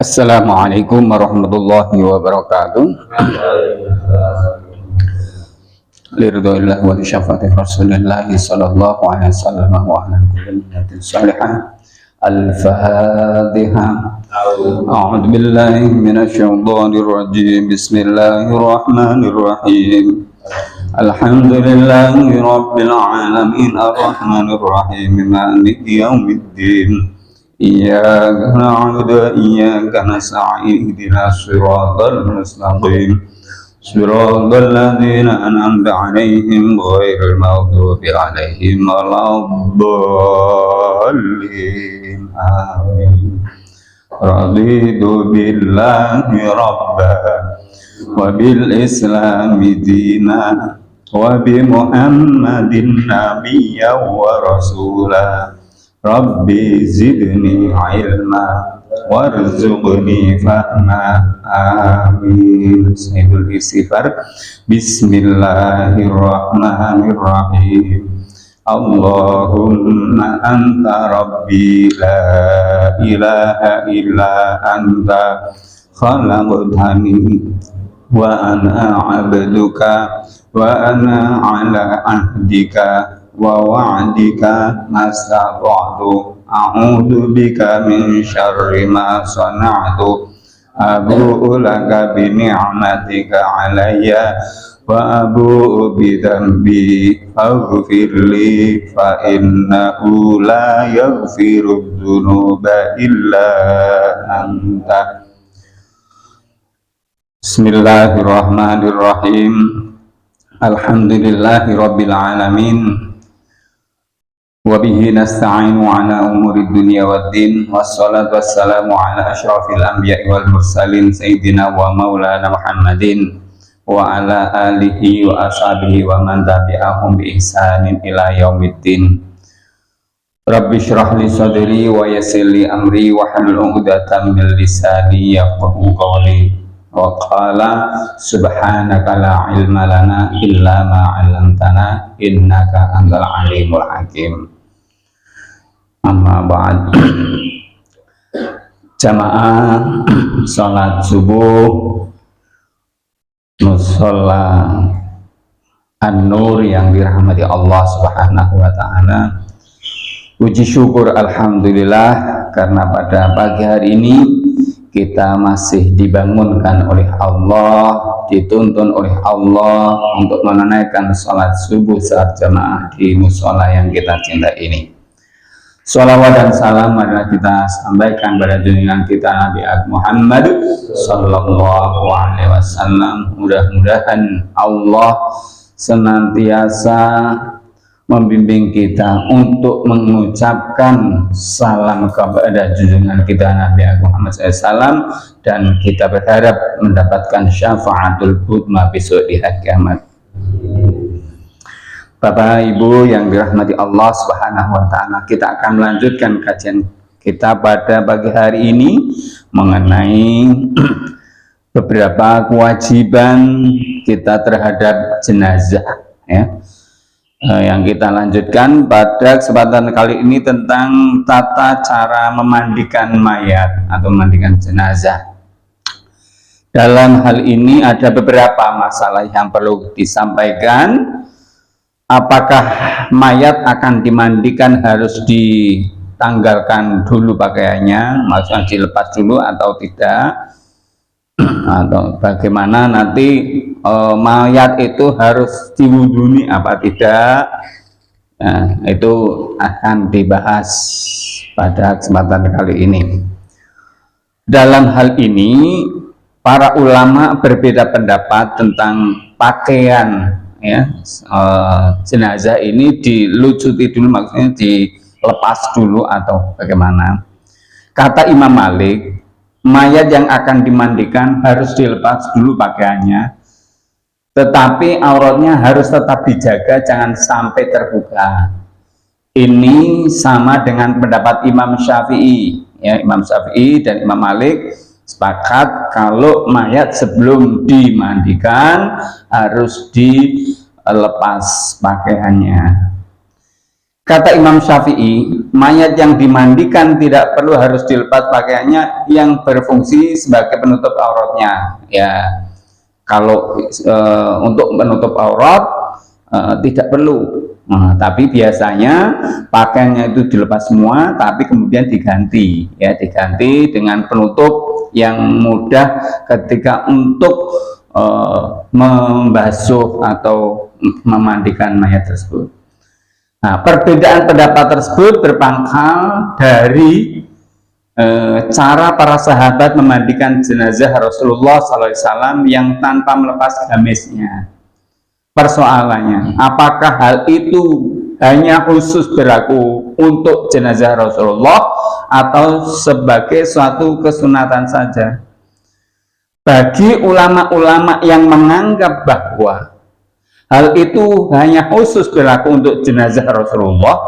Assalamualaikum warahmatullahi wabarakatuh. Liridhoillah wa lisyafaati Rasulillah sallallahu alaihi wasallam wa ala kulli niyatin salihah. Al-Fatihah. A'udzu billahi minasy syaithanir rajim. Bismillahirrahmanirrahim. Alhamdulillahi rabbil alamin arrahmanir rahim maliki yaumiddin. Iyyaka na'budu wa iyyaka nasta'in ihdinas siratal mustaqim siratal ladzina an'amta 'alaihim ghairil maghdubi 'alaihim waladdallin. Amin. Raditu billahi rabban wa bil islami dinan wa bi Muhammadin nabiyyan wa rasulah. Rabbi zidni ilma warzuqni fahma. Amin. Sayyidul istighfar. Bismillahirrahmanirrahim. Allahumma anta rabbi la ilaha illa anta khalaqtani wa ana abduka wa ana ala ahdika wa wa'dika mastata'tu a'udzu bika min syarri ma sana'tu abu'u laka bi ni'matika 'alayya wa abu'u bi dhanbi faghfirli fa innahu la yaghfiru dzunuba illa anta. Bismillahirrahmanirrahim. Alhamdulillahi rabbil alamin. Wabihi nasta'inu ala umuri dunia waddin. Wassalatu wassalamu ala ashrafil anbiya'i wal mursalin sayyidina wa maulana Muhammadin wa ala alihi wa ashabihi wa man tabi'ahum bi ihsanin ila yaumiddin. Rabbi shrah li sadri wa yassir li amri wa hlul 'uqdatam min lisani yafqahu qawli. Wa qala subhanaka la ilma lana illa ma 'allamtana innaka antal alimul hakim. Amma ba'd. Jamaah salat subuh musholla An-Nur yang dirahmati Allah Subhanahu wa taala. Puji syukur alhamdulillah karena pada pagi hari ini kita masih dibangunkan oleh Allah, dituntun oleh Allah untuk menunaikan salat subuh saat jamaah di mushola yang kita cintai ini. Sholawat dan salam adalah kita sampaikan pada junjungan kita Nabi Muhammad sallallahu alaihi wasallam. Mudah-mudahan Allah senantiasa membimbing kita untuk mengucapkan salam kepada junjungan kita Nabi Muhammad SAW, dan kita berharap mendapatkan syafaatul uzma besok di hari kiamat. Bapak Ibu yang dirahmati Allah Subhanahu wa taala, kita akan melanjutkan kajian kita pada pagi hari ini mengenai beberapa kewajiban kita terhadap jenazah, ya. Yang kita lanjutkan pada kesempatan kali ini tentang tata cara memandikan mayat atau memandikan jenazah. Dalam hal ini ada beberapa masalah yang perlu disampaikan. Apakah mayat akan dimandikan harus ditanggalkan dulu pakaiannya, maksudnya dilepas dulu atau tidak, atau bagaimana nanti mayat itu harus diwuduni apa tidak. Nah, itu akan dibahas pada kesempatan kali ini. Dalam hal ini para ulama berbeda pendapat tentang pakaian, ya, jenazah ini dilucuti dulu, maksudnya dilepas dulu atau bagaimana. Kata Imam Malik, mayat yang akan dimandikan harus dilepas dulu pakaiannya, tetapi auratnya harus tetap dijaga, jangan sampai terbuka. Ini sama dengan pendapat Imam Syafi'i, ya. Imam Syafi'i dan Imam Malik sepakat kalau mayat sebelum dimandikan harus dilepas pakaiannya. Kata Imam Syafi'i, mayat yang dimandikan tidak perlu harus dilepas pakaiannya yang berfungsi sebagai penutup auratnya. Ya, kalau untuk penutup aurat tidak perlu. Nah, tapi biasanya pakaiannya itu dilepas semua, tapi kemudian diganti, ya, diganti dengan penutup yang mudah ketika untuk membasuh atau memandikan mayat tersebut. Nah, perbedaan pendapat tersebut berpangkal dari cara para sahabat memandikan jenazah Rasulullah SAW yang tanpa melepas gamisnya. Persoalannya, apakah hal itu hanya khusus berlaku untuk jenazah Rasulullah atau sebagai suatu kesunatan saja? Bagi ulama-ulama yang menganggap bahwa hal itu hanya khusus berlaku untuk jenazah Rasulullah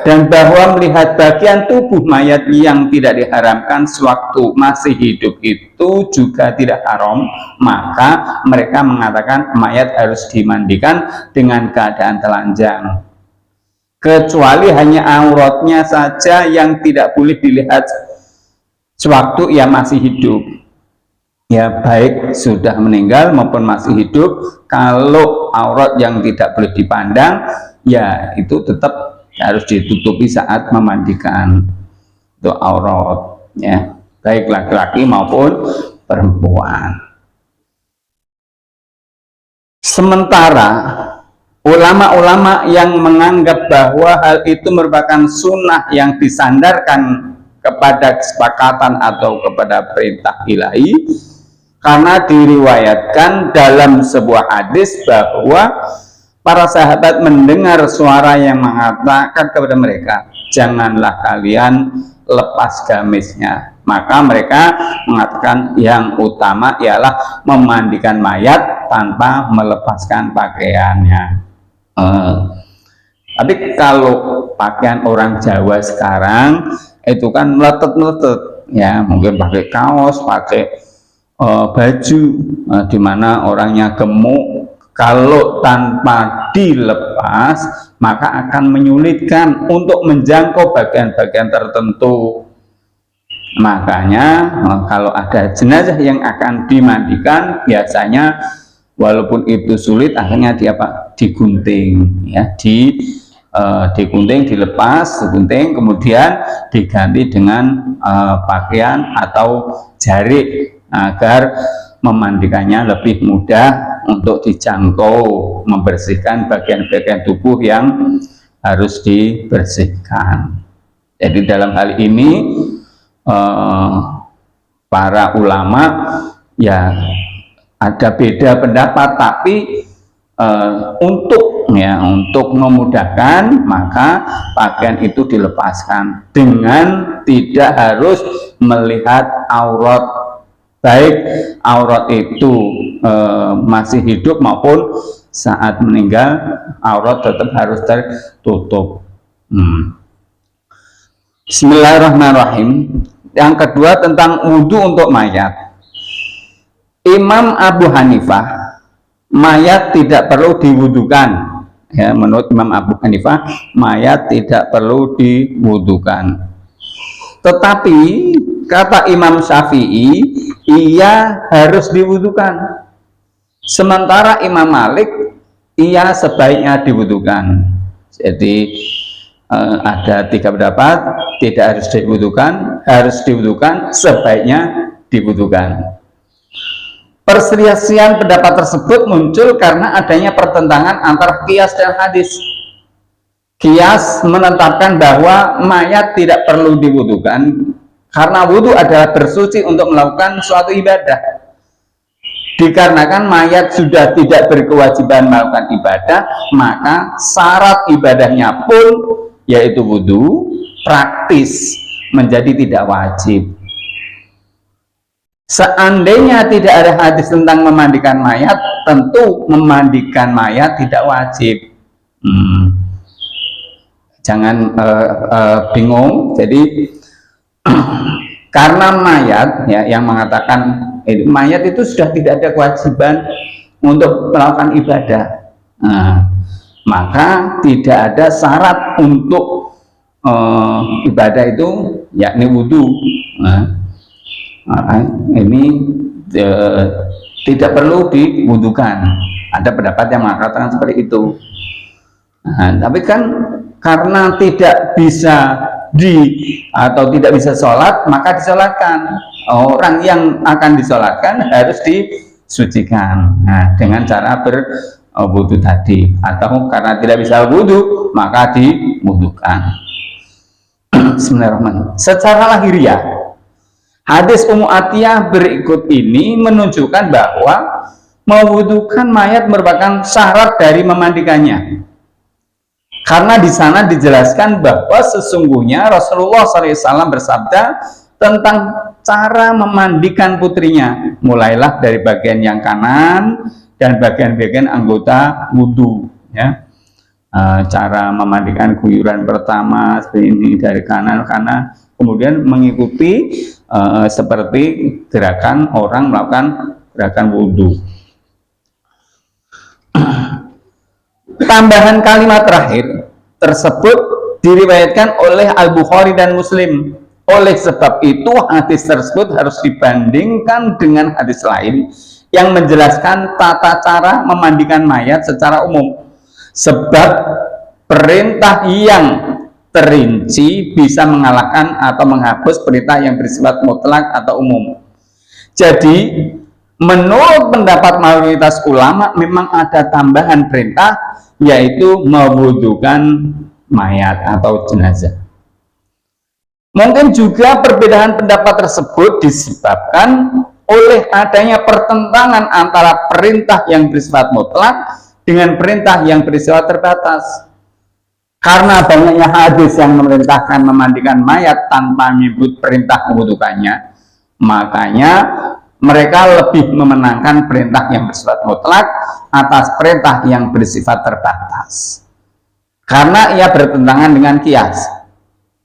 dan bahwa melihat bagian tubuh mayat yang tidak diharamkan sewaktu masih hidup itu juga tidak haram, maka mereka mengatakan mayat harus dimandikan dengan keadaan telanjang, kecuali hanya auratnya saja yang tidak boleh dilihat sewaktu ia masih hidup. Ya, baik sudah meninggal maupun masih hidup, kalau aurat yang tidak boleh dipandang, ya itu tetap harus ditutupi saat memandikan itu aurat, ya, baik laki-laki maupun perempuan. Sementara ulama-ulama yang menganggap bahwa hal itu merupakan sunnah yang disandarkan kepada kesepakatan atau kepada perintah ilahi, karena diriwayatkan dalam sebuah hadis bahwa para sahabat mendengar suara yang mengatakan kepada mereka, janganlah kalian lepas gamisnya. Maka mereka mengatakan yang utama ialah memandikan mayat tanpa melepaskan pakaiannya. Tapi kalau pakaian orang Jawa sekarang itu kan meletet-meletet, ya, mungkin pakai kaos, pakai baju, dimana orangnya gemuk. Kalau tanpa dilepas, maka akan menyulitkan untuk menjangkau bagian-bagian tertentu. Makanya kalau ada jenazah yang akan dimandikan, biasanya walaupun itu sulit, akhirnya digunting, ya, digunting, dilepas, digunting, kemudian diganti dengan pakaian atau jarik agar memandikannya lebih mudah untuk dijangkau, membersihkan bagian-bagian tubuh yang harus dibersihkan. Jadi dalam hal ini para ulama ya ada beda pendapat, tapi untuk memudahkan maka pakaian itu dilepaskan dengan tidak harus melihat aurat, baik aurat itu masih hidup maupun saat meninggal, aurat tetap harus tertutup. Bismillahirrahmanirrahim. Yang kedua tentang wudhu untuk mayat. Imam Abu Hanifah, mayat tidak perlu diwudukan. Ya, menurut Imam Abu Hanifah, mayat tidak perlu diwudukan. Tetapi kata Imam Syafi'i, ia harus diwudukan. Sementara Imam Malik, ia sebaiknya diwudukan. Jadi ada tiga pendapat, tidak harus diwudukan, harus diwudukan, sebaiknya diwudukan. Perselisihan pendapat tersebut muncul karena adanya pertentangan antara qiyas dan hadis. Qiyas menetapkan bahwa mayat tidak perlu diwudukan karena wudhu adalah bersuci untuk melakukan suatu ibadah. Dikarenakan mayat sudah tidak berkewajiban melakukan ibadah, maka syarat ibadahnya pun, yaitu wudhu, praktis menjadi tidak wajib. Seandainya tidak ada hadis tentang memandikan mayat, tentu memandikan mayat tidak wajib. Jangan bingung. Jadi karena mayat, ya, yang mengatakan mayat itu sudah tidak ada kewajiban untuk melakukan ibadah. maka tidak ada syarat untuk ibadah itu yakni wudhu. Ini tidak perlu diwudukan. Ada pendapat yang mengatakan seperti itu. Tapi kan karena tidak bisa atau tidak bisa sholat, maka disolatkan. Orang yang akan disolatkan harus disucikan dengan cara berwudu tadi, atau karena tidak bisa wudu maka diwudukan. Bismillahirrahmanirrahim. Secara lahiriah, hadis Ummu Atiyah berikut ini menunjukkan bahwa mewudukan mayat merupakan syarat dari memandikannya. Karena di sana dijelaskan bahwa sesungguhnya Rasulullah SAW bersabda tentang cara memandikan putrinya, mulailah dari bagian yang kanan dan bagian-bagian anggota wudhu, ya. Cara memandikan guyuran pertama seperti ini dari kanan, kemudian mengikuti seperti gerakan orang melakukan gerakan wudhu. Tambahan kalimat terakhir tersebut diriwayatkan oleh Al-Bukhari dan Muslim. Oleh sebab itu hadis tersebut harus dibandingkan dengan hadis lain yang menjelaskan tata cara memandikan mayat secara umum. Sebab perintah yang terinci bisa mengalahkan atau menghapus perintah yang bersifat mutlak atau umum. Jadi menurut pendapat mayoritas ulama memang ada tambahan perintah, yaitu mewudukan mayat atau jenazah. Mungkin juga perbedaan pendapat tersebut disebabkan oleh adanya pertentangan antara perintah yang bersifat mutlak dengan perintah yang bersifat terbatas. Karena banyaknya hadis yang memerintahkan memandikan mayat tanpa menyebut perintah mewudukannya, makanya mereka lebih memenangkan perintah yang bersifat mutlak atas perintah yang bersifat terbatas, karena ia bertentangan dengan qiyas.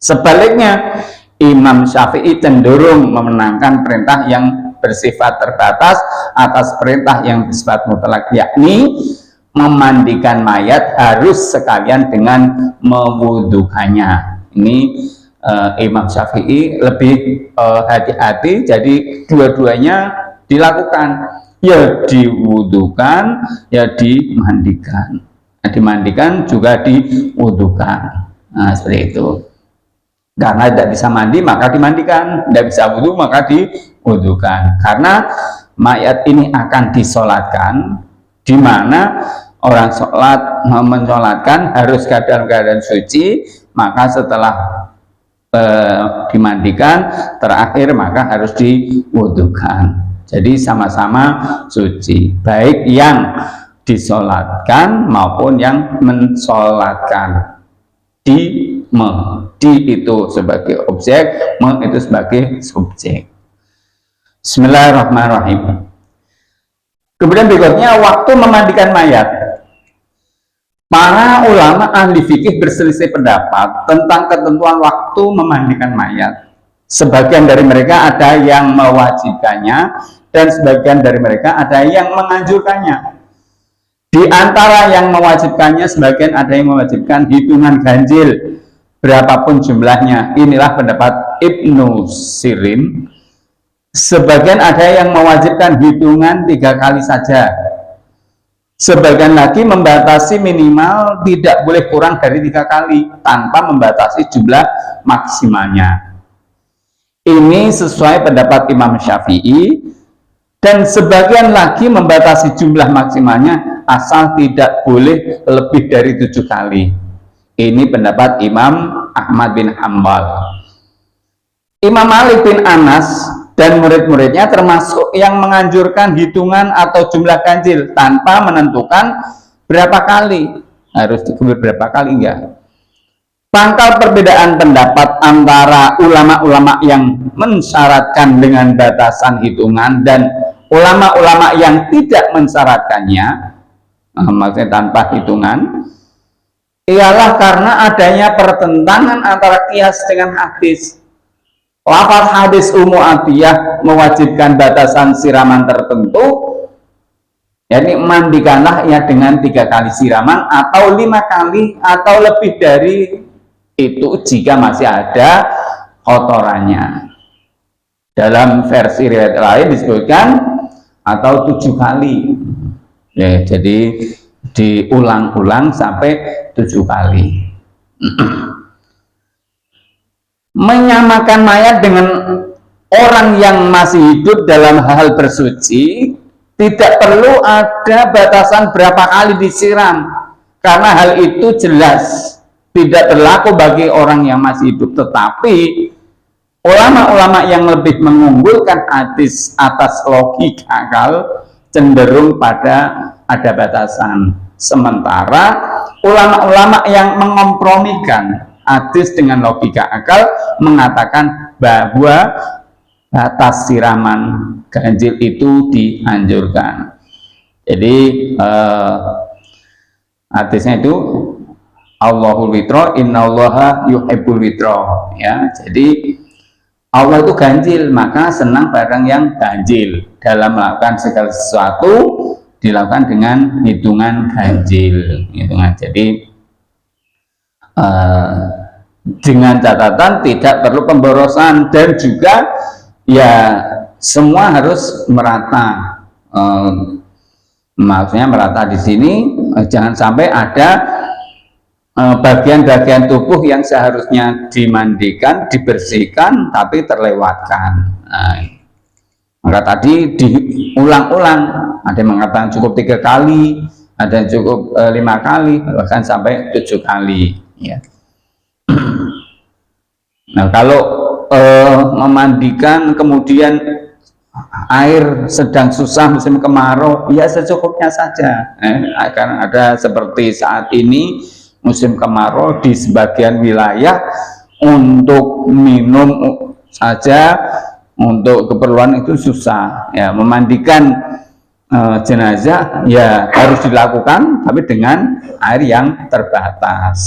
Sebaliknya, Imam Syafi'i cenderung memenangkan perintah yang bersifat terbatas atas perintah yang bersifat mutlak, yakni memandikan mayat harus sekalian dengan mewudukannya. Ini Imam Syafi'i lebih hati-hati, jadi dua-duanya dilakukan, ya diwudukan, ya dimandikan. Dimandikan juga diwudukan. Nah, seperti itu. Karena tidak bisa mandi maka dimandikan, tidak bisa wudu maka diwudukan. Karena mayat ini akan disolatkan, di mana orang mensolatkan harus dalam keadaan suci, maka setelah dimandikan terakhir maka harus diwudukan. Jadi sama-sama suci, baik yang disolatkan maupun yang mensolatkan. Di itu sebagai objek, itu sebagai subjek. Bismillahirrahmanirrahim. Kemudian berikutnya waktu memandikan mayat. Para ulama ahli fikih berselisih pendapat tentang ketentuan waktu memandikan mayat. Sebagian dari mereka ada yang mewajibkannya dan sebagian dari mereka ada yang menganjurkannya. Di antara yang mewajibkannya, sebagian ada yang mewajibkan hitungan ganjil berapapun jumlahnya. Inilah pendapat Ibnu Sirin. Sebagian ada yang mewajibkan hitungan 3 kali saja. Sebagian lagi membatasi minimal tidak boleh kurang dari 3 kali tanpa membatasi jumlah maksimalnya. Ini sesuai pendapat Imam Syafi'i. Dan sebagian lagi membatasi jumlah maksimalnya asal tidak boleh lebih dari 7 kali. Ini pendapat Imam Ahmad bin Hanbal. Imam Malik bin Anas dan murid-muridnya termasuk yang menganjurkan hitungan atau jumlah ganjil tanpa menentukan berapa kali. Harus dikubur berapa kali, enggak. Pangkal perbedaan pendapat antara ulama-ulama yang mensyaratkan dengan batasan hitungan dan ulama-ulama yang tidak mensyaratkannya, maksudnya tanpa hitungan, ialah karena adanya pertentangan antara qiyas dengan hadis. Lafaz hadis Ummu Atiyah mewajibkan batasan siraman tertentu, Yani mandikanlah ya dengan 3 kali siraman atau 5 kali atau lebih dari itu jika masih ada kotorannya. Dalam versi riwayat lain disebutkan atau 7 kali. Ya, jadi diulang-ulang sampai 7 kali. Menyamakan mayat dengan orang yang masih hidup dalam hal bersuci tidak perlu ada batasan berapa kali disiram, karena hal itu jelas tidak berlaku bagi orang yang masih hidup. Tetapi ulama-ulama yang lebih mengunggulkan hadis atas logika akal cenderung pada ada batasan. Sementara ulama-ulama yang mengompromikan hadis dengan logika akal mengatakan bahwa batas siraman ganjil itu dianjurkan. Jadi hadisnya itu Allahul witro, innallaha yuhibbul witro, ya. Jadi Allah itu ganjil, maka senang barang yang ganjil. Dalam melakukan segala sesuatu dilakukan dengan hitungan ganjil, Jadi dengan catatan tidak perlu pemborosan dan juga ya semua harus merata. Maksudnya merata di sini jangan sampai ada bagian-bagian tubuh yang seharusnya dimandikan, dibersihkan tapi terlewatkan. Maka tadi diulang-ulang, ada yang mengatakan cukup 3 kali, ada yang cukup 5 kali, bahkan sampai 7 kali, ya. Nah, kalau memandikan kemudian air sedang susah musim kemarau, ya secukupnya saja. Akan ada seperti saat ini musim kemarau di sebagian wilayah untuk minum saja, untuk keperluan itu susah. Ya, memandikan jenazah ya harus dilakukan, tapi dengan air yang terbatas.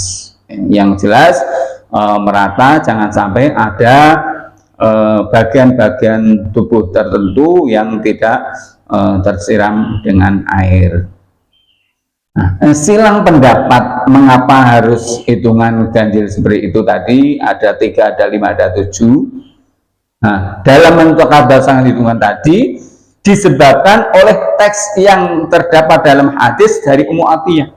Yang jelas merata, jangan sampai ada bagian-bagian tubuh tertentu yang tidak tersiram dengan air. Nah, silang pendapat mengapa harus hitungan ganjil seperti itu tadi ada 3, ada 5, ada 7. Nah, dalam bentuk batasan hitungan tadi disebabkan oleh teks yang terdapat dalam hadis dari Ummu Atiyah.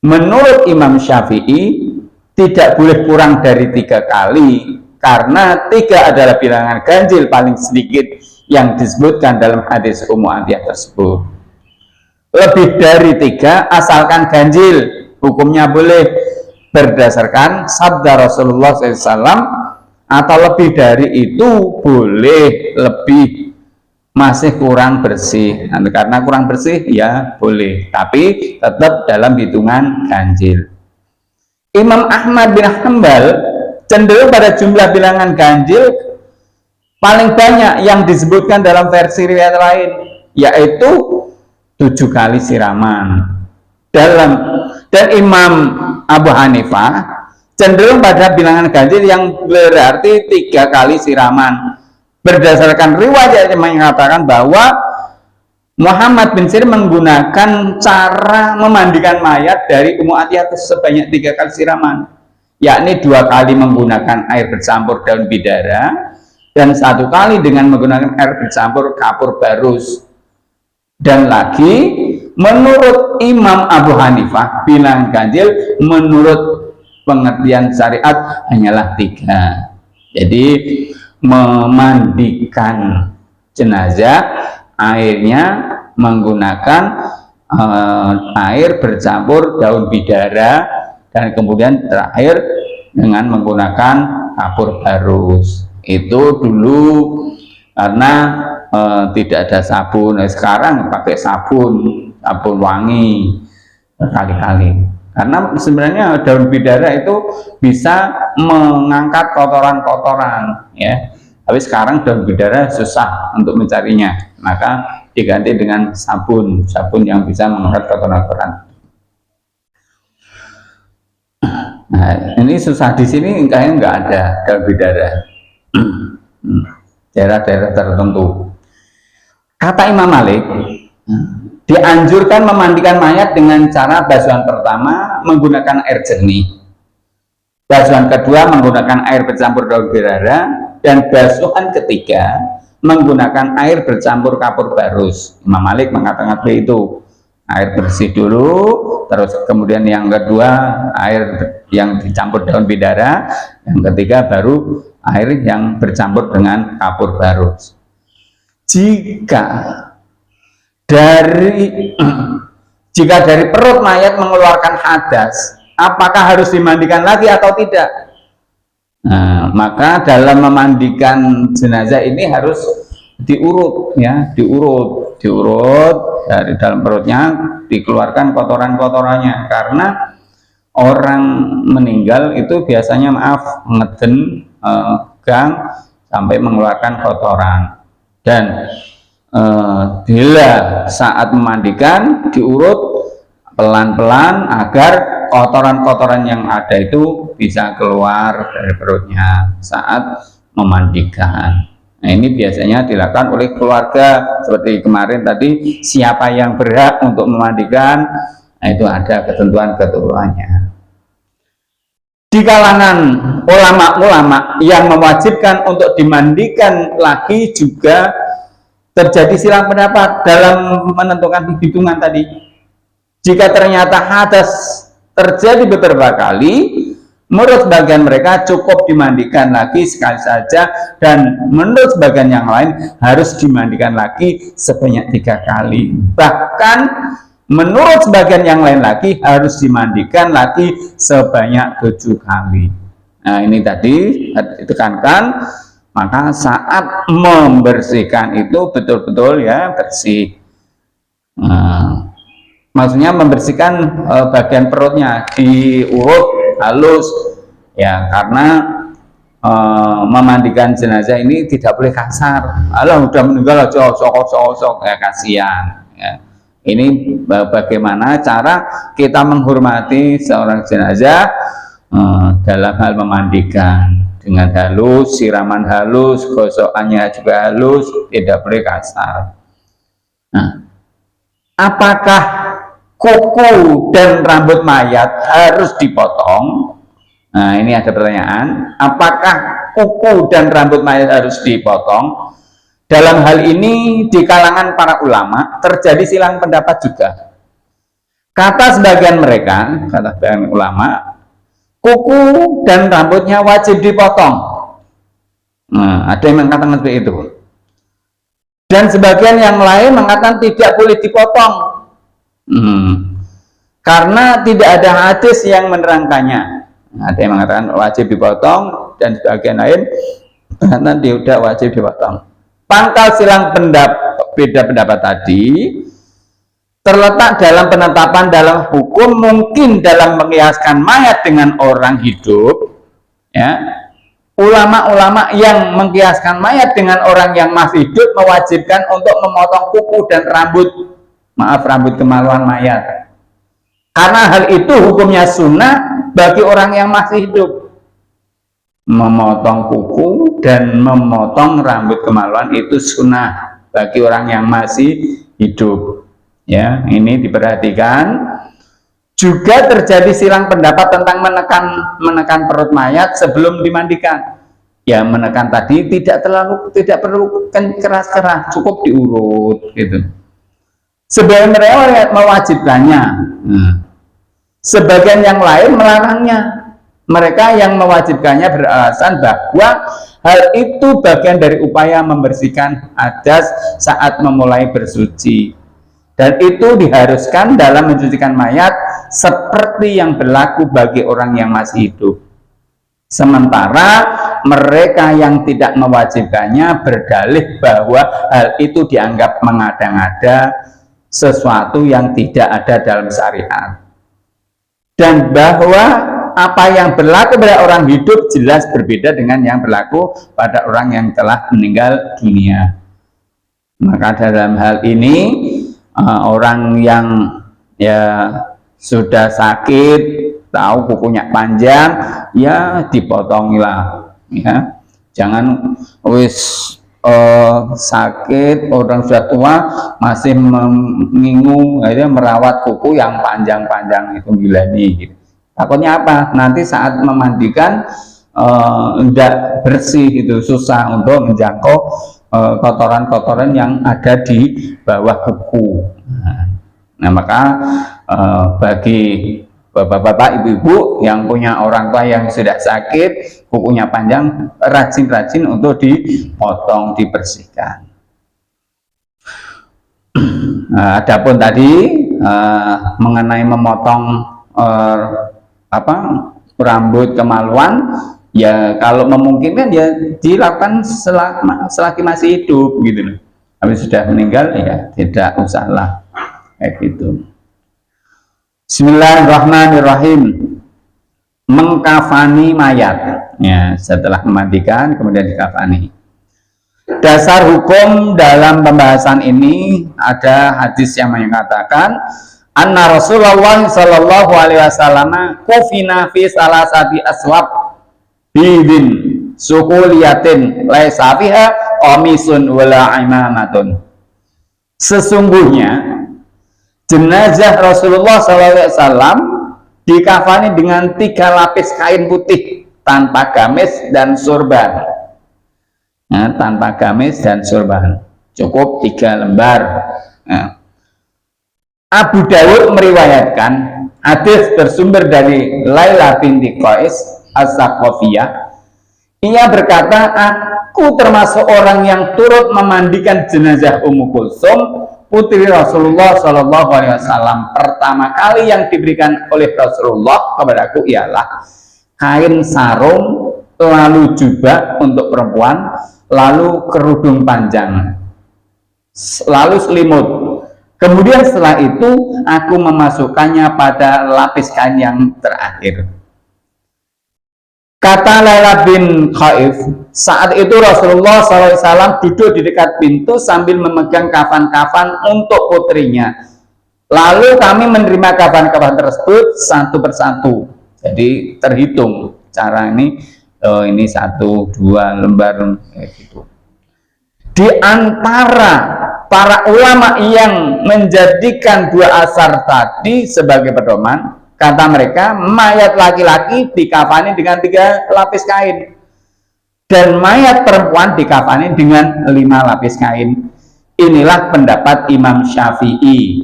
Menurut Imam Syafi'i tidak boleh kurang dari 3 kali, karena 3 adalah bilangan ganjil paling sedikit yang disebutkan dalam hadis Ummu Atiyah tersebut. Lebih dari 3 asalkan ganjil, hukumnya boleh berdasarkan sabda Rasulullah SAW, atau lebih dari itu boleh lebih, masih kurang bersih. Nanti karena kurang bersih ya boleh, tapi tetap dalam hitungan ganjil. Imam Ahmad bin Hanbal cenderung pada jumlah bilangan ganjil paling banyak yang disebutkan dalam versi riwayat lain, yaitu 7 kali siraman. Dan Imam Abu Hanifah cenderung pada bilangan ganjil yang berarti 3 kali siraman. Berdasarkan riwayat yang mengatakan bahwa Muhammad bin Sirin menggunakan cara memandikan mayat dari Ummu Atiyah sebanyak 3 kali siraman, yakni 2 kali menggunakan air bercampur daun bidara dan 1 kali dengan menggunakan air bercampur kapur barus. Dan lagi menurut Imam Abu Hanifah bilangan ganjil menurut pengertian syariat hanyalah 3. Jadi memandikan jenazah airnya menggunakan air bercampur daun bidara dan kemudian terakhir dengan menggunakan kapur barus. Itu dulu karena tidak ada sabun. Sekarang pakai sabun wangi berkali-kali, karena sebenarnya daun bidara itu bisa mengangkat kotoran-kotoran, ya. Tapi sekarang daun bidara susah untuk mencarinya, maka diganti dengan sabun yang bisa mengangkat kotoran-kotoran. Nah, ini susah di sini, kayaknya nggak ada daun bidara. Daerah-daerah tertentu. Kata Imam Malik, Dianjurkan memandikan mayat dengan cara basuhan pertama menggunakan air jernih, basuhan kedua menggunakan air bercampur daun birara, dan basuhan ketiga menggunakan air bercampur kapur barus. Imam Malik mengatakan seperti itu, air bersih dulu, terus kemudian yang kedua air yang dicampur daun bidara, yang ketiga baru air yang bercampur dengan kapur barus. Jika dari perut mayat mengeluarkan hadas, apakah harus dimandikan lagi atau tidak? Nah, maka dalam memandikan jenazah ini harus diurut, ya, diurut dari dalam perutnya, dikeluarkan kotoran-kotorannya, karena orang meninggal itu biasanya ngeden, gang sampai mengeluarkan kotoran, dan bila saat memandikan diurut pelan-pelan agar kotoran-kotoran yang ada itu bisa keluar dari perutnya saat memandikan. Nah, ini biasanya dilakukan oleh keluarga. Seperti kemarin tadi, siapa yang berhak untuk memandikan, nah itu ada ketentuan-ketentuannya. Di kalangan ulama-ulama yang mewajibkan untuk dimandikan lagi juga terjadi silang pendapat dalam menentukan hitungan tadi. Jika ternyata hadas terjadi beberapa kali, menurut sebagian mereka cukup dimandikan lagi sekali saja, dan menurut sebagian yang lain harus dimandikan lagi sebanyak 3 kali. Bahkan menurut sebagian yang lain lagi harus dimandikan lagi sebanyak 7 kali. Nah, ini tadi ditekankan, maka saat membersihkan itu betul-betul ya bersih. Nah, maksudnya membersihkan bagian perutnya, diurut halus, ya, karena memandikan jenazah ini tidak boleh kasar. Alah, udah meninggal aja sok-sok ya, kasihan, ya. Ini bagaimana cara kita menghormati seorang jenazah dalam hal memandikan, dengan halus, siraman halus, gosokannya juga halus, tidak boleh kasar. Nah, apakah kuku dan rambut mayat harus dipotong? Nah, ini ada pertanyaan, apakah kuku dan rambut mayat harus dipotong? Dalam hal ini di kalangan para ulama terjadi silang pendapat juga. Kata sebagian mereka, kata sebagian ulama, kuku dan rambutnya wajib dipotong. Nah, ada yang mengatakan seperti itu. Dan sebagian yang lain mengatakan tidak boleh dipotong. Karena tidak ada hadis yang menerangkannya. Ada yang mengatakan wajib dipotong, dan sebagian lain mengatakan tidak wajib dipotong. Pangkal silang beda pendapat tadi terletak dalam penetapan dalam hukum, mungkin dalam mengiaskan mayat dengan orang hidup, ya. Ulama-ulama yang mengkiaskan mayat dengan orang yang masih hidup mewajibkan untuk memotong kuku dan rambut kemaluan mayat, karena hal itu hukumnya sunnah bagi orang yang masih hidup. Memotong kuku dan memotong rambut kemaluan itu sunnah bagi orang yang masih hidup. Ya, ini diperhatikan. Juga terjadi silang pendapat tentang menekan perut mayat sebelum dimandikan. Ya, menekan tadi tidak perlu keras-keras, cukup diurut gitu. Sebagian mereka mewajibkannya, sebagian yang lain melarangnya. Mereka yang mewajibkannya beralasan bahwa hal itu bagian dari upaya membersihkan hadas saat memulai bersuci, dan itu diharuskan dalam mencucikan mayat seperti yang berlaku bagi orang yang masih hidup. Sementara mereka yang tidak mewajibkannya berdalih bahwa hal itu dianggap mengada-ngada, sesuatu yang tidak ada dalam syariat, dan bahwa apa yang berlaku pada orang hidup jelas berbeda dengan yang berlaku pada orang yang telah meninggal dunia. Maka dalam hal ini orang yang ya sudah sakit, tahu kukunya panjang, ya dipotongilah, ya. Jangan wis sakit, orang sudah tua masih mengingung, akhirnya merawat kuku yang panjang-panjang itu gilani gitu. Takutnya apa? Nanti saat memandikan tidak bersih, itu susah untuk menjangkau kotoran-kotoran yang ada di bawah kuku. Nah maka bagi bapak-bapak, ibu-ibu yang punya orang tua yang sudah sakit, kukunya panjang, rajin-rajin untuk dipotong, dibersihkan. Adapun tadi mengenai memotong rambut kemaluan, ya kalau memungkinkan ya dilakukan selagi masih hidup gitu loh. Tapi sudah meninggal ya tidak usahlah kayak gitu. Bismillahirrahmanirrahim. Mengkafani mayat, ya, setelah memandikan kemudian dikafani. Dasar hukum dalam pembahasan ini ada hadis yang mengatakan anna Rasulullah sallallahu alaihi wasallam kufina fi salasati aswab bidin sukuliyatin laisa fiha qamisun wala imamatun. Sesungguhnya jenazah Rasulullah SAW dikafani dengan 3 lapis kain putih tanpa gamis dan surban. Nah, tanpa gamis dan surban, cukup 3 lembar. Nah, Abu Dawud meriwayatkan hadis bersumber dari Laila binti Qais Az-Zaqafiyah. Ia berkata, aku termasuk orang yang turut memandikan jenazah Ummu Kulsum, putri Rasulullah Shallallahu Alaihi Wasallam. Pertama kali yang diberikan oleh Rasulullah kepadaku ialah kain sarung, lalu jubah untuk perempuan, lalu kerudung panjang, lalu selimut. Kemudian setelah itu aku memasukkannya pada lapis kain yang terakhir. Kata Laila bin Khaif, saat itu Rasulullah SAW duduk di dekat pintu sambil memegang kafan-kafan untuk putrinya. Lalu kami menerima kafan-kafan tersebut satu persatu. Jadi terhitung cara ini 1, 2 lembar gitu. Di antara para ulama yang menjadikan 2 asar tadi sebagai pedoman, kata mereka, mayat laki-laki dikafani dengan 3 lapis kain dan mayat perempuan dikafani dengan 5 lapis kain. Inilah pendapat Imam Syafi'i,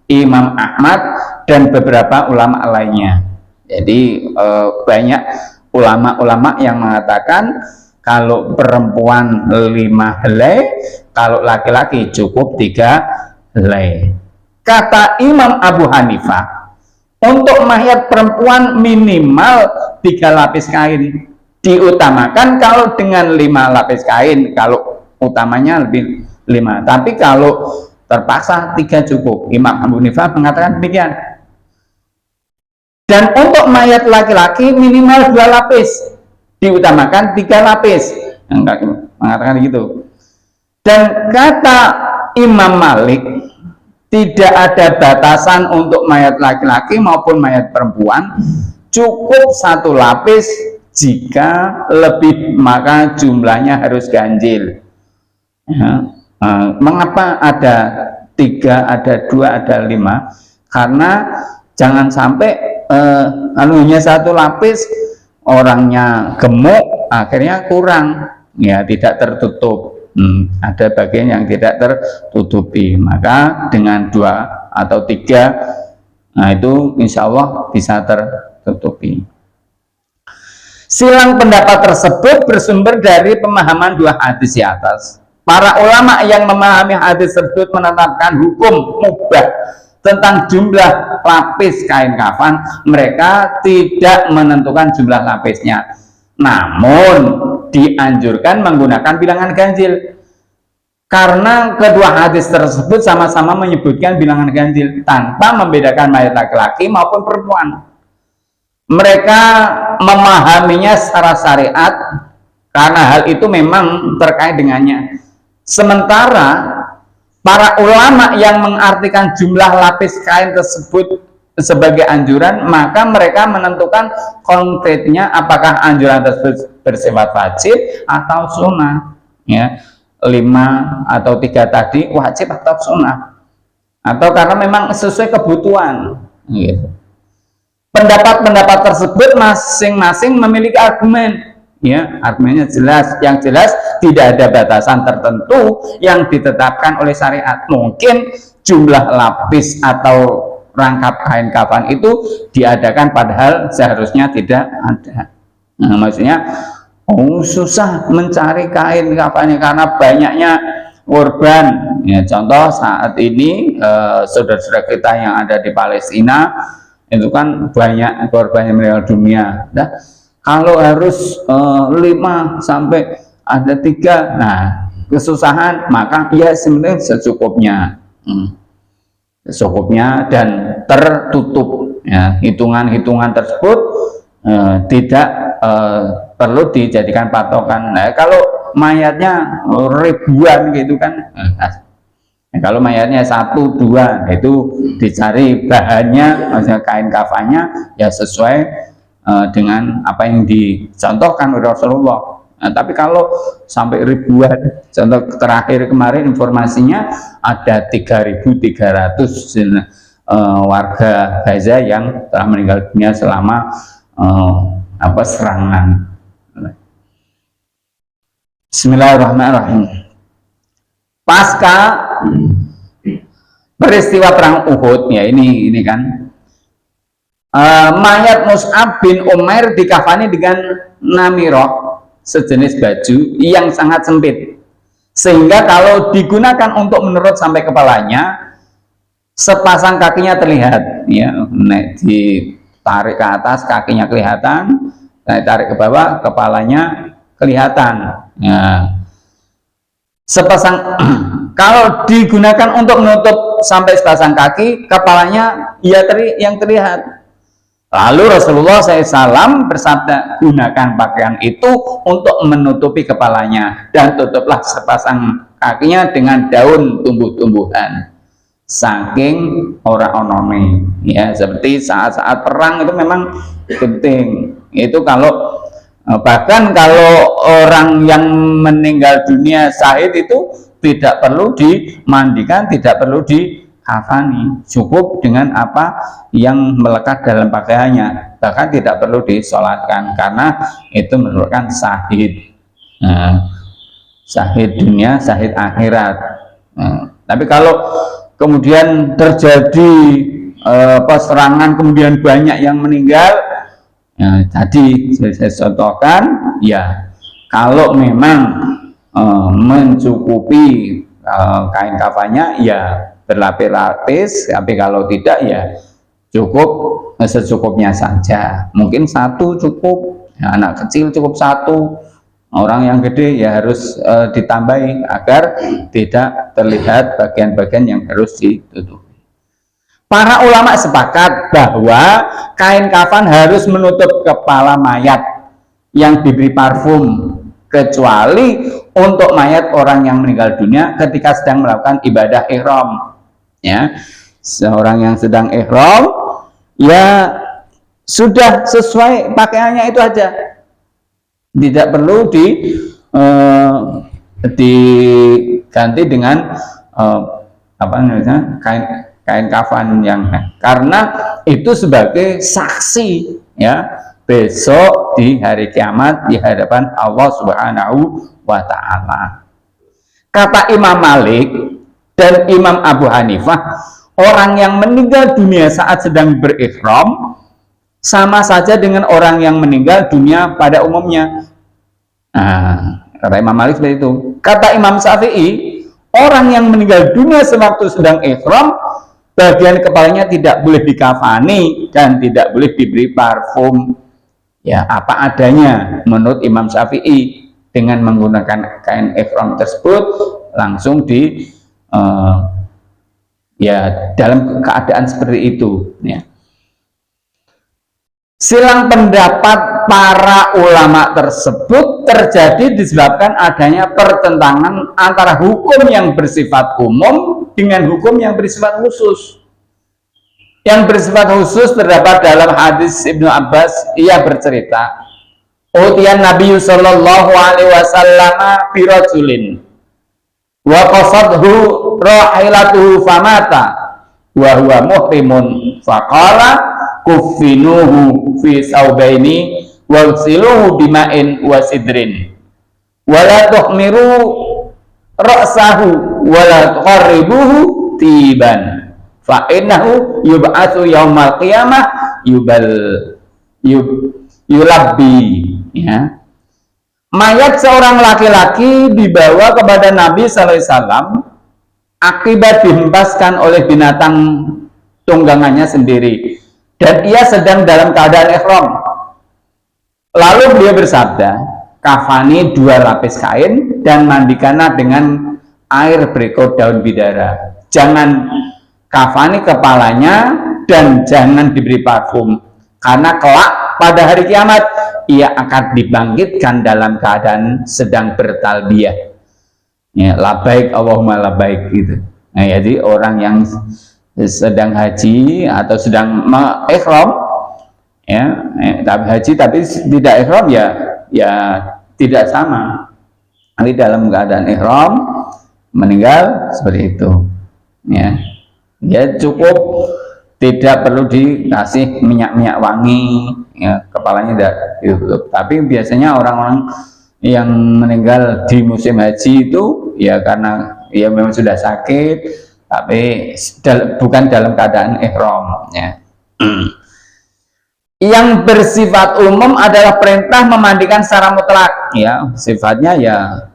Imam Ahmad, dan beberapa ulama lainnya. Jadi banyak ulama-ulama yang mengatakan kalau perempuan 5 helai, kalau laki-laki cukup 3 helai. Kata Imam Abu Hanifah, untuk mayat perempuan minimal 3 lapis kain, diutamakan kalau dengan 5 lapis kain, kalau utamanya lebih 5, tapi kalau terpaksa 3 cukup. Imam Abu Hanifah mengatakan demikian. Dan untuk mayat laki-laki minimal 2 lapis, diutamakan 3 lapis, mengatakan gitu. Dan kata Imam Malik, tidak ada batasan untuk mayat laki-laki maupun mayat perempuan, cukup 1 lapis, jika lebih maka jumlahnya harus ganjil. Ya. Mengapa ada 3, ada 2, ada 5? Karena jangan sampai hanya 1 lapis, orangnya gemuk, akhirnya kurang, ya tidak tertutup. Ada bagian yang tidak tertutupi, maka dengan 2 atau 3, nah itu insya Allah bisa tertutupi. Silang pendapat tersebut bersumber dari pemahaman 2 hadis di atas. Para ulama yang memahami hadis tersebut menetapkan hukum mubah tentang jumlah lapis kain kafan. Mereka tidak menentukan jumlah lapisnya, namun dianjurkan menggunakan bilangan ganjil, karena kedua hadis tersebut sama-sama menyebutkan bilangan ganjil tanpa membedakan mayat laki-laki maupun perempuan. Mereka memahaminya secara syariat karena hal itu memang terkait dengannya. Sementara para ulama yang mengartikan jumlah lapis kain tersebut sebagai anjuran, maka mereka menentukan konkretnya apakah anjuran tersebut bersifat wajib atau sunnah. Ya, 5 atau 3 tadi wajib atau sunnah, atau karena memang sesuai kebutuhan gitu. Pendapat-pendapat tersebut masing-masing memiliki argumen, ya, argumennya jelas. Yang jelas tidak ada batasan tertentu yang ditetapkan oleh syariat. Mungkin jumlah lapis atau rangkap kain kafan itu diadakan padahal seharusnya tidak ada. Nah, maksudnya susah mencari kain kafannya karena banyaknya korban, ya. Contoh saat ini saudara-saudara kita yang ada di Palestina itu kan banyak korban yang meninggal dunia. Nah, kalau harus 5 sampai ada 3, nah kesusahan, maka ya sebenarnya secukupnya, secukupnya dan tertutup, ya. Hitungan-hitungan tersebut tidak perlu dijadikan patokan. Nah, kalau mayatnya ribuan gitu kan, kalau mayatnya 1, 2 itu dicari bahannya, maksudnya kain kafannya ya sesuai dengan apa yang dicontohkan oleh Rasulullah. Nah, tapi kalau sampai ribuan, contoh terakhir kemarin informasinya ada 3.300 warga Gaza yang telah meninggal dunia selama serangan. Bismillahirrahmanirrahim. Pasca peristiwa perang Uhud, ya ini kan mayat Mus'ab bin Umair dikafani dengan namiroh, sejenis baju yang sangat sempit, sehingga kalau digunakan untuk menurut sampai kepalanya, sepasang kakinya terlihat, ya, ditarik ke atas kakinya kelihatan, tarik ke bawah kepalanya kelihatan, ya. Sepasang kalau digunakan untuk menutup sampai sepasang kaki, kepalanya yang terlihat. Lalu Rasulullah SAW bersabda, gunakan pakaian itu untuk menutupi kepalanya dan tutuplah sepasang kakinya dengan daun tumbuh-tumbuhan. Saking ora-onone, ya, seperti saat-saat perang itu memang penting. Itu kalau bahkan kalau orang yang meninggal dunia syahid itu tidak perlu dimandikan, tidak perlu dikafani, cukup dengan apa yang melekat dalam pakaiannya, bahkan tidak perlu disolatkan karena itu merupakan syahid, syahid dunia, syahid akhirat. Tapi kalau kemudian terjadi serangan kemudian banyak yang meninggal, ya, tadi saya contohkan, ya, kalau memang mencukupi kain kafannya ya berlapis-lapis, tapi kalau tidak ya cukup secukupnya saja. Mungkin 1 cukup, ya, anak kecil cukup 1, orang yang gede ya harus ditambahi agar tidak terlihat bagian-bagian yang harus ditutup. Para ulama sepakat bahwa kain kafan harus menutup kepala mayat yang diberi parfum, kecuali untuk mayat orang yang meninggal dunia ketika sedang melakukan ibadah ihram, ya. Seorang yang sedang ihram ya sudah sesuai pakaiannya itu aja, tidak perlu diganti dengan apa namanya, kain kafan yang, karena itu sebagai saksi, ya, besok di hari kiamat di hadapan Allah Subhanahu wa Ta'ala. Kata Imam Malik dan Imam Abu Hanifah, orang yang meninggal dunia saat sedang berihram sama saja dengan orang yang meninggal dunia pada umumnya. Nah, kata Imam Malik seperti itu. Kata Imam Syafi'i, orang yang meninggal dunia sewaktu sedang ihram, bagian kepalanya tidak boleh dikafani dan tidak boleh diberi parfum, ya, apa adanya menurut Imam Syafi'i. Dengan menggunakan kain ihram tersebut langsung ya dalam keadaan seperti itu, ya. Silang pendapat para ulama tersebut terjadi disebabkan adanya pertentangan antara hukum yang bersifat umum dengan hukum yang bersifat khusus. Yang bersifat khusus terdapat dalam hadis Ibnu Abbas. Ia bercerita, Utiyan Nabi sallallahu alaihi wasallam birajulin wa qasadhu rahilatuhu famata wa huwa muhrimun faqala kuffinuhu fi saubaini wagsiluhu bima'in wa sidrin wala tuhmiru ra'sahu wala tuqarribuhu tiban fa innahu yub'atsu yaumal qiyamah yulabbi. Ya, mayat seorang laki-laki dibawa kepada Nabi sallallahu alaihi wasallam akibat dihempaskan oleh binatang tunggangannya sendiri dan ia sedang dalam keadaan ihram. Lalu beliau bersabda, kafani 2 lapis kain dan mandikanlah dengan air berikut daun bidara. Jangan kafani kepalanya dan jangan diberi parfum, karena kelak pada hari kiamat ia akan dibangkitkan dalam keadaan sedang bertalbiyah. Ya, labaik Allahumma labaik gitu. Nah, jadi orang yang sedang haji atau sedang ihram, ya, tapi haji tapi tidak ihram, ya tidak sama. Nanti dalam keadaan ihram meninggal seperti itu, ya cukup, tidak perlu dikasih minyak wangi, ya, kepalanya tidak ditutup. Tapi biasanya orang-orang yang meninggal di musim haji itu ya karena ya memang sudah sakit, tapi bukan dalam keadaan ihram, ya. Yang bersifat umum adalah perintah memandikan secara mutlak, ya, sifatnya ya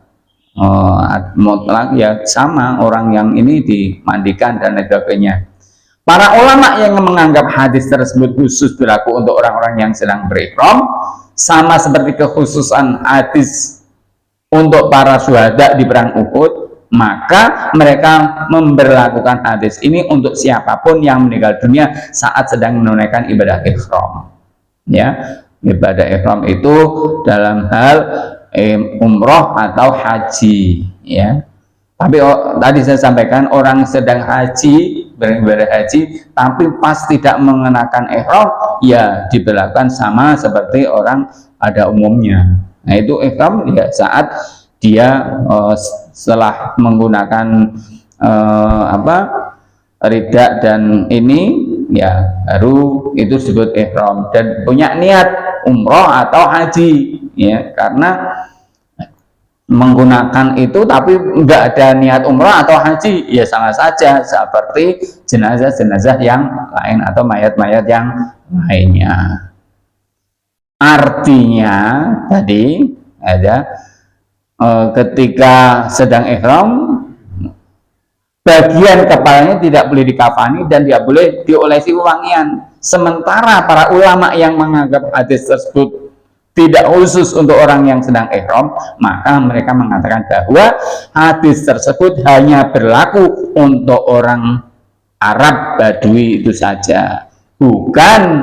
mutlak, ya sama orang yang ini dimandikan dan sebagainya. Para ulama yang menganggap hadis tersebut khusus berlaku untuk orang-orang yang sedang berihram, sama seperti kekhususan hadis untuk para syuhada di perang Uhud, maka mereka memberlakukan hadis ini untuk siapapun yang meninggal dunia saat sedang menunaikan ibadah ihram. Ya, ibadah ihram itu dalam hal umroh atau haji, ya. Tapi tadi saya sampaikan orang sedang haji, beribadah haji, tapi pas tidak mengenakan ihram, ya diberlakukan sama seperti orang pada umumnya. Nah, itu ihram ya saat dia setelah menggunakan rida dan ini, ya baru itu disebut ihram dan punya niat umroh atau haji, ya. Karena menggunakan itu tapi enggak ada niat umroh atau haji, ya sama saja seperti jenazah-jenazah yang lain atau mayat-mayat yang lainnya. Artinya tadi ada ketika sedang ihram, bagian kepalanya tidak boleh dikafani dan tidak boleh diolesi wangian. Sementara para ulama yang menganggap hadis tersebut tidak khusus untuk orang yang sedang ihram, maka mereka mengatakan bahwa hadis tersebut hanya berlaku untuk orang Arab Badui itu saja, bukan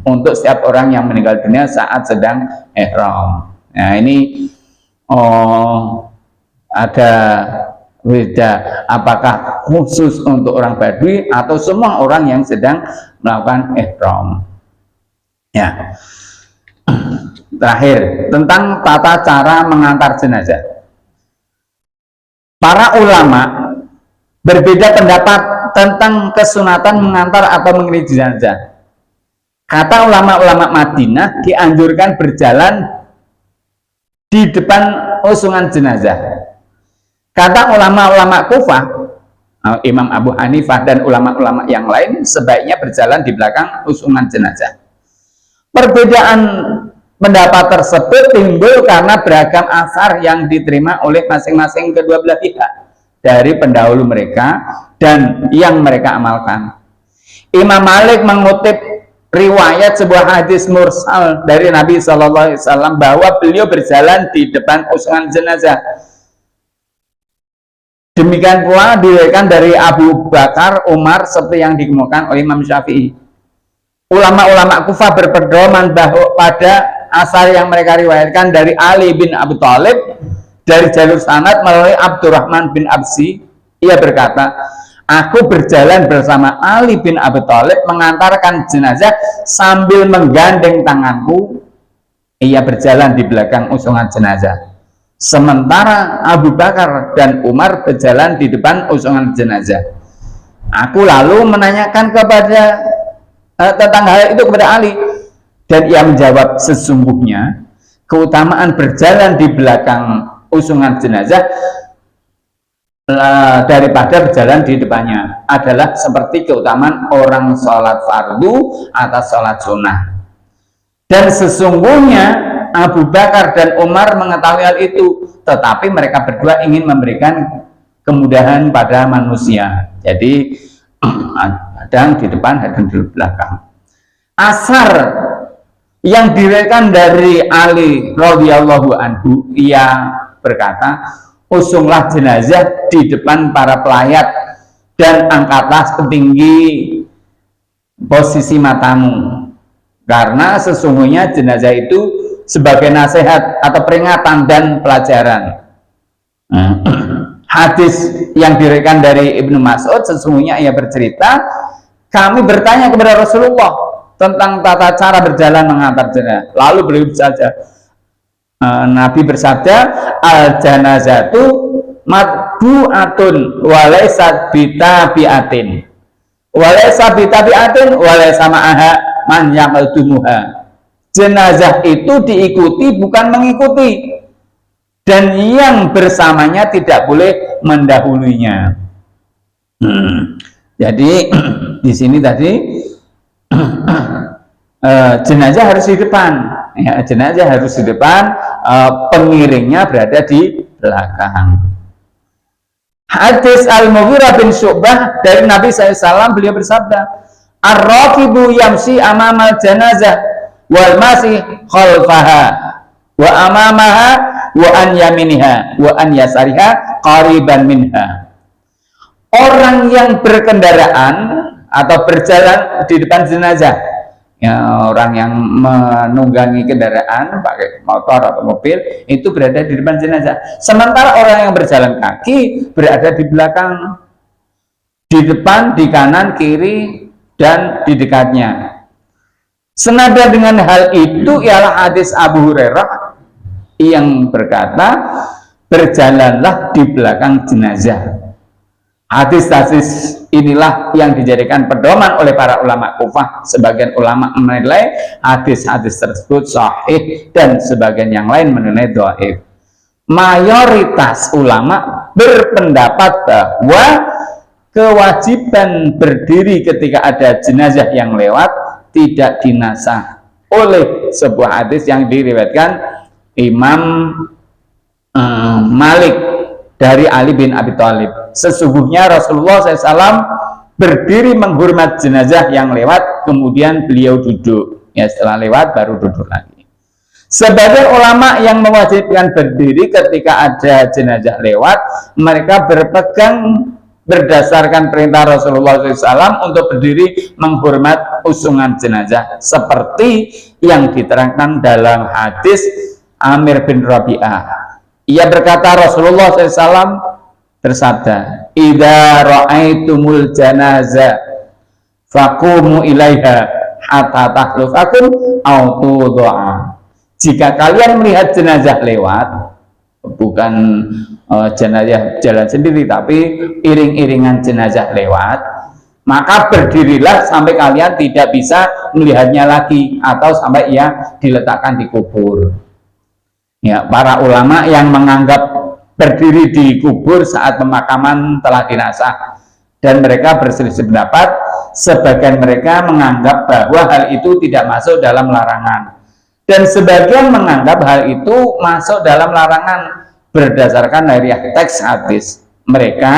untuk setiap orang yang meninggal dunia saat sedang ihram. Nah, ini ada beda, apakah khusus untuk orang Badui atau semua orang yang sedang melakukan ihram. Ya. Terakhir, tentang tata cara mengantar jenazah. Para ulama berbeda pendapat tentang kesunatan mengantar atau mengiring jenazah. Kata ulama-ulama Madinah, dianjurkan berjalan di depan usungan jenazah. Kata ulama-ulama Kufah, Imam Abu Hanifah dan ulama-ulama yang lain, sebaiknya berjalan di belakang usungan jenazah. Perbedaan pendapat tersebut timbul karena beragam asar yang diterima oleh masing-masing kedua belah pihak dari pendahulu mereka dan yang mereka amalkan. Imam Malik mengutip riwayat sebuah hadis mursal dari Nabi Shallallahu Alaihi Wasallam bahwa beliau berjalan di depan usungan jenazah. Demikian pula diriwayatkan dari Abu Bakar, Umar, seperti yang dikemukakan oleh Imam Syafi'i. Ulama-ulama Kufah berpedoman bahwa pada asar yang mereka riwayatkan dari Ali bin Abi Thalib dari jalur sanad melalui Abdurrahman bin Absi, ia berkata, aku berjalan bersama Ali bin Abi Thalib mengantarkan jenazah sambil menggandeng tanganku. Ia berjalan di belakang usungan jenazah. Sementara Abu Bakar dan Umar berjalan di depan usungan jenazah. Aku lalu menanyakan kepada tentang hal itu kepada Ali, dan ia menjawab, sesungguhnya keutamaan berjalan di belakang usungan jenazah daripada berjalan di depannya adalah seperti keutamaan orang sholat fardu atas sholat sunnah. Dan sesungguhnya Abu Bakar dan Umar mengetahui hal itu, tetapi mereka berdua ingin memberikan kemudahan pada manusia. Jadi kadang di depan, kadang di belakang. Asar yang diriwayatkan dari Ali radhiyallahu anhu, ia berkata, usunglah jenazah di depan para pelayat dan angkatlah setinggi posisi matamu, karena sesungguhnya jenazah itu sebagai nasihat atau peringatan dan pelajaran. Hadis yang diriwayatkan dari Ibnu Mas'ud, sesungguhnya ia bercerita, kami bertanya kepada Rasulullah tentang tata cara berjalan mengantar jenazah. Lalu beliau bersabda, Nabi bersabda, al janazatu matbu'atun walaysat bitabi'atin walaysat bitabi'atin walaysa ma'aha man yaqdumuha. Jenazah itu diikuti bukan mengikuti, dan yang bersamanya tidak boleh mendahulunya. Jadi di sini tadi jenazah harus di depan, ya, jenazah harus di depan, pengiringnya berada di belakang. Hadis Al-Mughirah bin Syu'bah dari Nabi SAW, beliau bersabda, ar-raqibu yamsi amamal janazah wal masih khalfaha wa amamaha wa an yaminiha wa an yasariha qariban minha. Orang yang berkendaraan atau berjalan di depan jenazah, ya, orang yang menunggangi kendaraan pakai motor atau mobil itu berada di depan jenazah, sementara orang yang berjalan kaki berada di belakang, di depan, di kanan, kiri, dan di dekatnya. Senada dengan hal itu ialah hadis Abu Hurairah yang berkata, berjalanlah di belakang jenazah. Hadis-hadis inilah yang dijadikan pedoman oleh para ulama Kufah. Sebagian ulama menilai hadis-hadis tersebut sahih dan sebagian yang lain menilai dhaif. Mayoritas ulama berpendapat bahwa kewajiban berdiri ketika ada jenazah yang lewat tidak dinasah oleh sebuah hadis yang diriwayatkan Imam Malik dari Ali bin Abi Thalib. Sesungguhnya Rasulullah SAW berdiri menghormat jenazah yang lewat, kemudian beliau duduk. Ya, setelah lewat baru duduk lagi. Sebagian ulama yang mewajibkan berdiri ketika ada jenazah lewat, mereka berpegang berdasarkan perintah Rasulullah SAW untuk berdiri menghormat usungan jenazah, seperti yang diterangkan dalam hadis Amir bin Rabi'ah. Ia berkata, Rasulullah SAW bersabda, idza ra'aitumul janazah faqumu ilaiha hatta tahlufakum aw tudha'a. Jika kalian melihat jenazah lewat, bukan jenazah jalan sendiri, tapi iring-iringan jenazah lewat, maka berdirilah sampai kalian tidak bisa melihatnya lagi atau sampai ia diletakkan di kubur. Ya, para ulama yang menganggap berdiri di kubur saat pemakaman telah dinasah, dan mereka berselisih pendapat. Sebagian mereka menganggap bahwa hal itu tidak masuk dalam larangan, dan sebagian menganggap hal itu masuk dalam larangan berdasarkan dari teks hadis. Mereka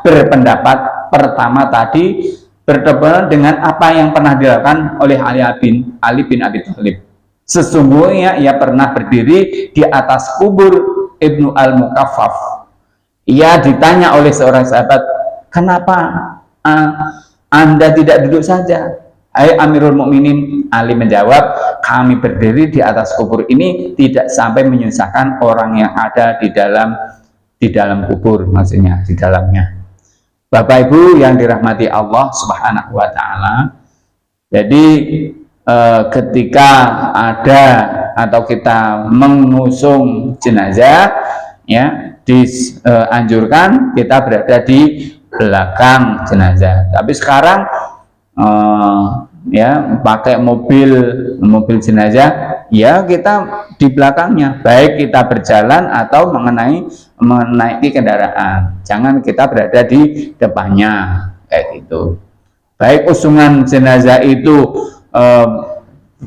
berpendapat pertama tadi bertepatan dengan apa yang pernah dilakukan oleh Ali bin Abi Thalib. Sesungguhnya ia pernah berdiri di atas kubur Ibnu Al-Mukaffaf. Ia ditanya oleh seorang sahabat, kenapa Anda tidak duduk saja, hai Amirul Mukminin? Ali menjawab, kami berdiri di atas kubur ini tidak sampai menyusahkan orang yang ada di dalam kubur, maksudnya di dalamnya. Bapak Ibu yang dirahmati Allah Subhanahu wa Ta'ala, jadi ketika ada atau kita mengusung jenazah, ya dianjurkan kita berada di belakang jenazah. Tapi sekarang ya pakai mobil jenazah, ya kita di belakangnya, baik kita berjalan atau menaiki kendaraan. Jangan kita berada di depannya kayak gitu. Baik usungan jenazah itu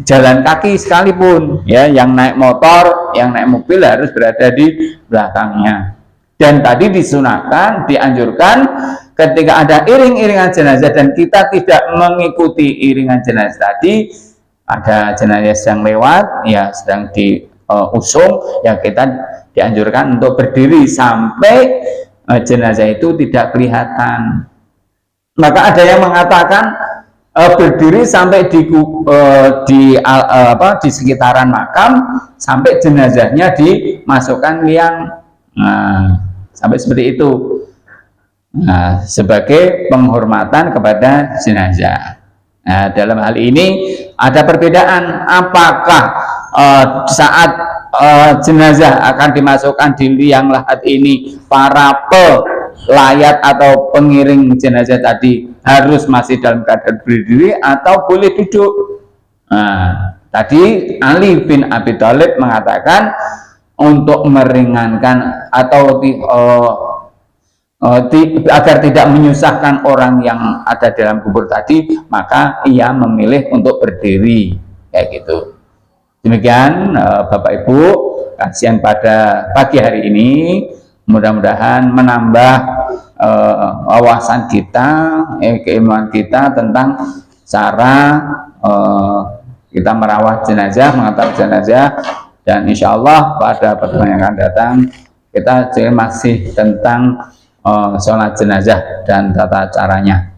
jalan kaki sekalipun, ya yang naik motor, yang naik mobil harus berada di belakangnya. Dan tadi disunahkan, dianjurkan ketika ada iring-iringan jenazah dan kita tidak mengikuti iringan jenazah tadi, ada jenazah yang lewat, ya sedang diusung, ya kita dianjurkan untuk berdiri sampai jenazah itu tidak kelihatan. Maka ada yang mengatakan berdiri sampai di sekitaran makam sampai jenazahnya dimasukkan liang. Nah, sampai seperti itu. Nah, sebagai penghormatan kepada jenazah. Nah, dalam hal ini ada perbedaan apakah saat jenazah akan dimasukkan di liang lahat ini para pelayat atau pengiring jenazah tadi harus masih dalam keadaan berdiri atau boleh duduk. Nah, tadi Ali bin Abi Thalib mengatakan untuk meringankan atau agar tidak menyusahkan orang yang ada dalam kubur tadi, maka ia memilih untuk berdiri kayak gitu. Demikian Bapak Ibu, kajian pada pagi hari ini mudah-mudahan menambah wawasan kita, keilmuan kita tentang cara kita merawat jenazah, mengantar jenazah. Dan insya Allah pada pertemuan yang akan datang kita masih tentang sholat jenazah dan tata caranya.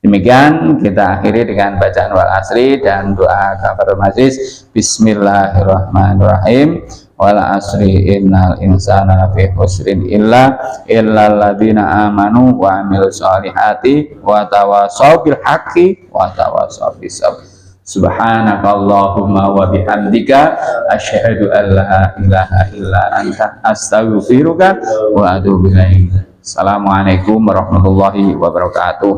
Demikian kita akhiri dengan bacaan wal asri dan doa kafaratul majlis. Bismillahirrahmanirrahim. Wal asri innal insana lafi khusrin illa alladzina amanu wa amilus solihati wa tawasaw bil haqqi wa tawasaw bis sabr. Subhanakallahumma wa bihamdika asyhadu an la ilaha illa anta astaghfiruka wa atubu ilaik. Assalamualaikum warahmatullahi wabarakatuh.